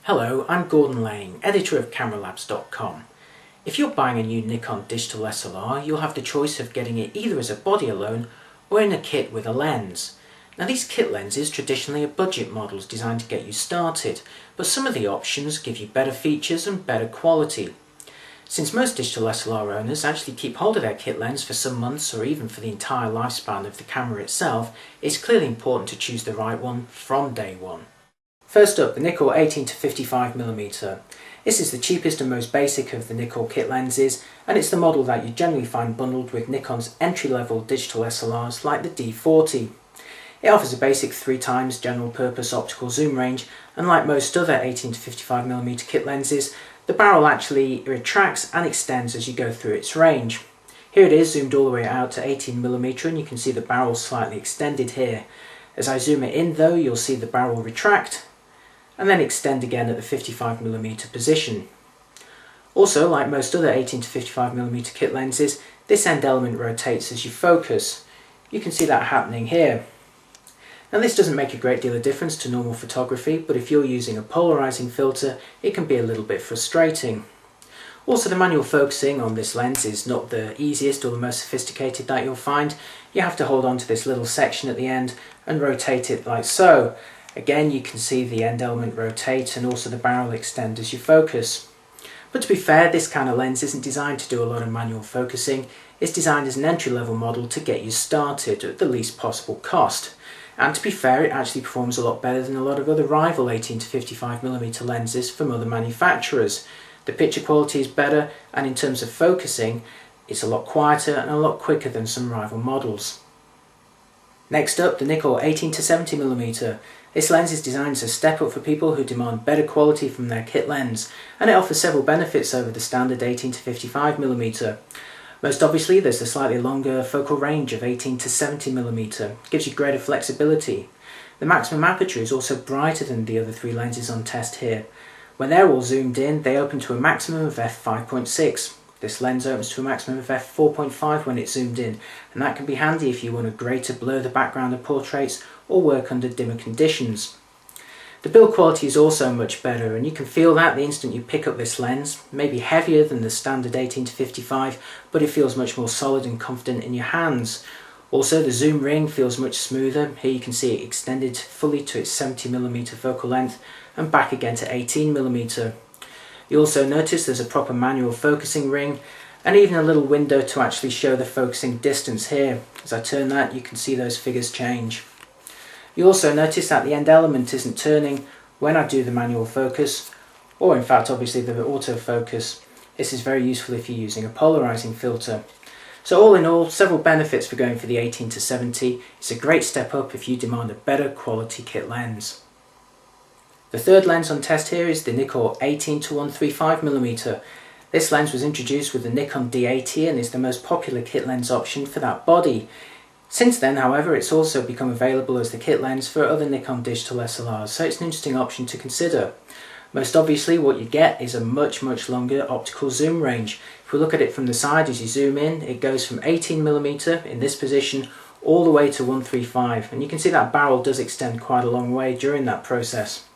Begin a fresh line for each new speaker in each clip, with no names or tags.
Hello, I'm Gordon Lane, editor of CameraLabs.com. If you're buying a new Nikon digital SLR, you'll have the choice of getting it either as a body alone or in a kit with a lens. Now these kit lenses traditionally are budget models designed to get you started, but some of the options give you better features and better quality. Since most digital SLR owners actually keep hold of their kit lens for some months or even for the entire lifespan of the camera itself, it's clearly important to choose the right one from day one. First up, the Nikkor 18-55mm. This is the cheapest and most basic of the Nikkor kit lenses, and it's the model that you generally find bundled with Nikon's entry-level digital SLRs like the D40. It offers a basic 3x general purpose optical zoom range, and like most other 18-55mm kit lenses, the barrel actually retracts and extends as you go through its range. Here it is zoomed all the way out to 18mm, and you can see the barrel slightly extended here. As I zoom it in though, you'll see the barrel retract and then extend again at the 55mm position. Also, like most other 18-55mm kit lenses, this end element rotates as you focus. You can see that happening here. Now this doesn't make a great deal of difference to normal photography, but if you're using a polarizing filter, it can be a little bit frustrating. Also, the manual focusing on this lens is not the easiest or the most sophisticated that you'll find. You have to hold on to this little section at the end and rotate it like so. Again, you can see the end element rotate and also the barrel extend as you focus. But to be fair, this kind of lens isn't designed to do a lot of manual focusing. It's designed as an entry-level model to get you started at the least possible cost. And to be fair, it actually performs a lot better than a lot of other rival 18-55mm lenses from other manufacturers. The picture quality is better, and in terms of focusing, it's a lot quieter and a lot quicker than some rival models. Next up, the Nikkor 18-70mm. This lens is designed as a step up for people who demand better quality from their kit lens, and it offers several benefits over the standard 18-55mm. Most obviously, there's the slightly longer focal range of 18-70mm. It gives you greater flexibility. The maximum aperture is also brighter than the other three lenses on test here. When they're all zoomed in, they open to a maximum of f5.6. This lens opens to a maximum of f4.5 when it's zoomed in, and that can be handy if you want a greater blur the background of portraits or work under dimmer conditions. The build quality is also much better, and you can feel that the instant you pick up this lens. Maybe heavier than the standard 18-55, but it feels much more solid and confident in your hands. Also, the zoom ring feels much smoother. Here you can see it extended fully to its 70mm focal length and back again to 18mm. You also notice there's a proper manual focusing ring and even a little window to actually show the focusing distance here. As I turn that, you can see those figures change. You also notice that the end element isn't turning when I do the manual focus, or in fact obviously the autofocus. This is very useful if you're using a polarizing filter. So all in all, several benefits for going for the 18-70. It's a great step up if you demand a better quality kit lens. The third lens on test here is the Nikkor 18-135mm. This lens was introduced with the Nikon D80 and is the most popular kit lens option for that body. Since then, however, it's also become available as the kit lens for other Nikon digital SLRs, so it's an interesting option to consider. Most obviously, what you get is a much longer optical zoom range. If we look at it from the side as you zoom in, it goes from 18mm in this position all the way to 135, and you can see that barrel does extend quite a long way during that process.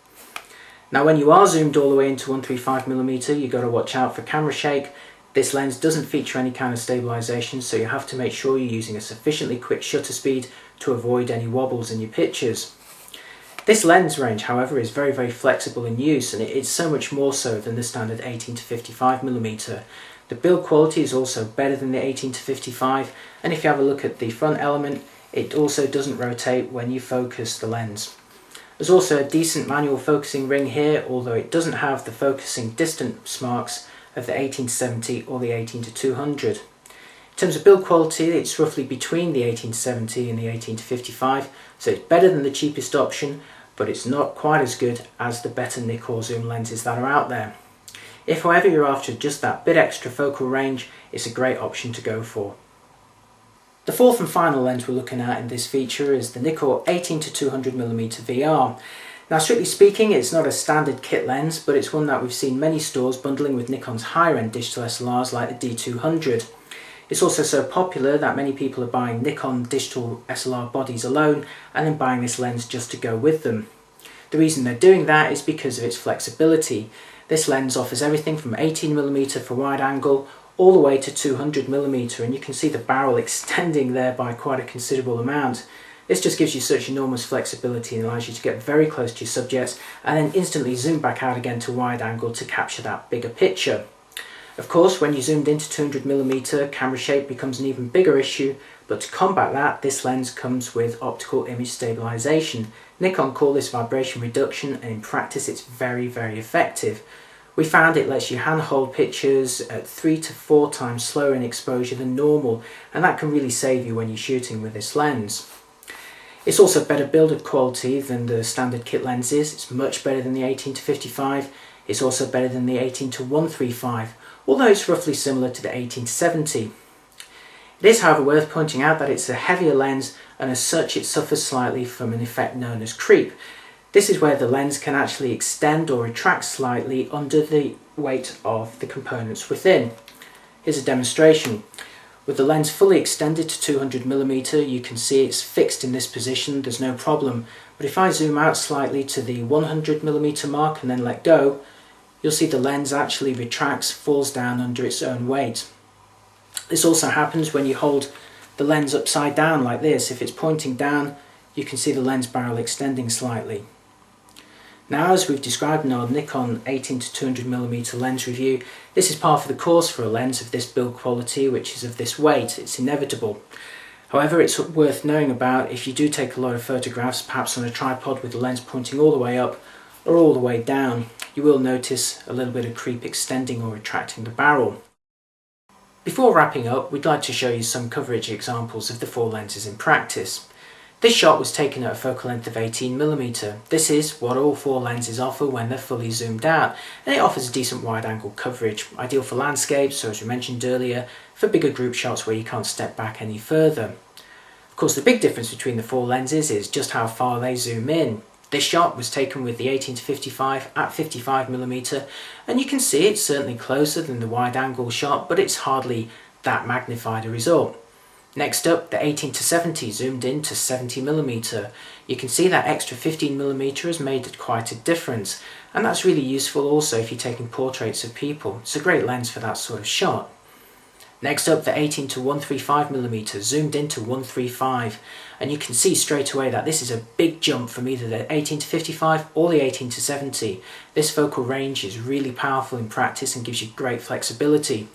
Now when you are zoomed all the way into 135mm, you've got to watch out for camera shake. This lens doesn't feature any kind of stabilization, so you have to make sure you're using a sufficiently quick shutter speed to avoid any wobbles in your pictures. This lens range, however, is very flexible in use, and it's so much more so than the standard 18-55mm. The build quality is also better than the 18-55, and if you have a look at the front element, it also doesn't rotate when you focus the lens. There's also a decent manual focusing ring here, although it doesn't have the focusing distance marks of the 18-70 or the 18-200. In terms of build quality, it's roughly between the 18-70 and the 18-55, so it's better than the cheapest option, but it's not quite as good as the better Nikkor zoom lenses that are out there. If however you're after just that bit extra focal range, it's a great option to go for. The fourth and final lens we're looking at in this feature is the Nikkor 18-200mm VR. Now strictly speaking, it's not a standard kit lens, but it's one that we've seen many stores bundling with Nikon's higher end digital SLRs like the D200. It's also so popular that many people are buying Nikon digital SLR bodies alone and then buying this lens just to go with them. The reason they're doing that is because of its flexibility. This lens offers everything from 18mm for wide angle all the way to 200mm, and you can see the barrel extending there by quite a considerable amount. This just gives you such enormous flexibility and allows you to get very close to your subjects and then instantly zoom back out again to wide angle to capture that bigger picture. Of course, when you zoomed into 200mm, camera shake becomes an even bigger issue, but to combat that, this lens comes with optical image stabilization. Nikon call this vibration reduction, and in practice it's very, very effective. We found it lets you handhold pictures at 3 to 4 times slower in exposure than normal, and that can really save you when you're shooting with this lens. It's also better build quality than the standard kit lenses. It's much better than the 18-55. It's also better than the 18-135, although it's roughly similar to the 18-70. It is, however, worth pointing out that it's a heavier lens, and as such it suffers slightly from an effect known as creep. This is where the lens can actually extend or retract slightly under the weight of the components within. Here's a demonstration. With the lens fully extended to 200mm, you can see it's fixed in this position, there's no problem. But if I zoom out slightly to the 100mm mark and then let go, you'll see the lens actually retracts, falls down under its own weight. This also happens when you hold the lens upside down like this. If it's pointing down, you can see the lens barrel extending slightly. Now, as we've described in our Nikon 18-200mm lens review, this is par for the course for a lens of this build quality, which is of this weight. It's inevitable. However, it's worth knowing about if you do take a lot of photographs, perhaps on a tripod with the lens pointing all the way up or all the way down, you will notice a little bit of creep extending or retracting the barrel. Before wrapping up, we'd like to show you some coverage examples of the 4 lenses in practice. This shot was taken at a focal length of 18mm. This is what all 4 lenses offer when they're fully zoomed out, and it offers a decent wide angle coverage, ideal for landscapes, or as we mentioned earlier, for bigger group shots where you can't step back any further. Of course, the big difference between the 4 lenses is just how far they zoom in. This shot was taken with the 18-55 at 55mm, and you can see it's certainly closer than the wide angle shot, but it's hardly that magnified a result. Next up, the 18-70 zoomed in to 70mm. You can see that extra 15mm has made quite a difference, and that's really useful also if you're taking portraits of people. It's a great lens for that sort of shot. Next up, the 18-135mm zoomed into 135, and you can see straight away that this is a big jump from either the 18-55 or the 18-70. This focal range is really powerful in practice and gives you great flexibility,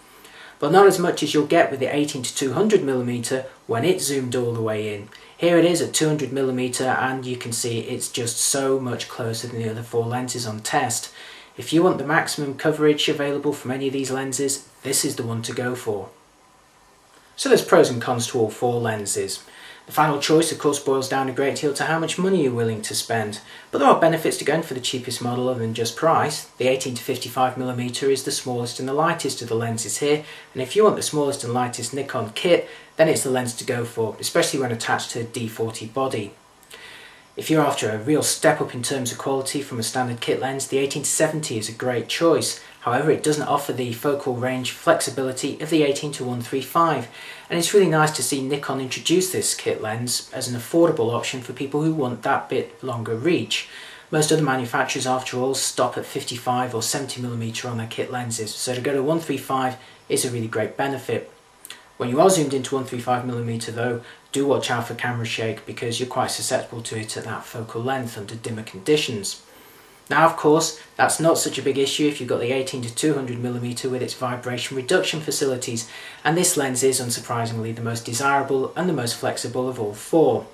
but not as much as you'll get with the 18-200mm when it's zoomed all the way in. Here it is at 200mm, and you can see it's just so much closer than the other 4 lenses on test. If you want the maximum coverage available from any of these lenses, this is the one to go for. So there's pros and cons to all 4 lenses. The final choice of course boils down a great deal to how much money you're willing to spend, but there are benefits to going for the cheapest model other than just price. The 18-55mm is the smallest and the lightest of the lenses here, and if you want the smallest and lightest Nikon kit, then it's the lens to go for, especially when attached to a D40 body. If you're after a real step up in terms of quality from a standard kit lens, the 18-70 is a great choice. However, it doesn't offer the focal range flexibility of the 18-135, and it's really nice to see Nikon introduce this kit lens as an affordable option for people who want that bit longer reach. Most other manufacturers, after all, stop at 55 or 70mm on their kit lenses, so to go to 135 is a really great benefit. When you are zoomed into 135mm though, do watch out for camera shake because you're quite susceptible to it at that focal length under dimmer conditions. Now of course, that's not such a big issue if you've got the 18-200mm with its vibration reduction facilities, and this lens is unsurprisingly the most desirable and the most flexible of all 4.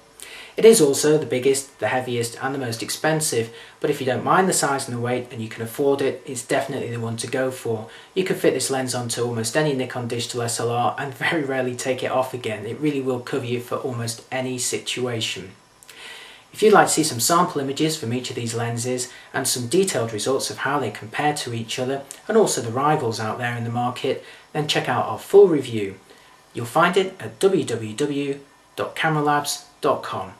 It is also the biggest, the heaviest and the most expensive, but if you don't mind the size and the weight and you can afford it, it's definitely the one to go for. You can fit this lens onto almost any Nikon digital SLR and very rarely take it off again. It really will cover you for almost any situation. If you'd like to see some sample images from each of these lenses and some detailed results of how they compare to each other and also the rivals out there in the market, then check out our full review. You'll find it at www.cameralabs.com.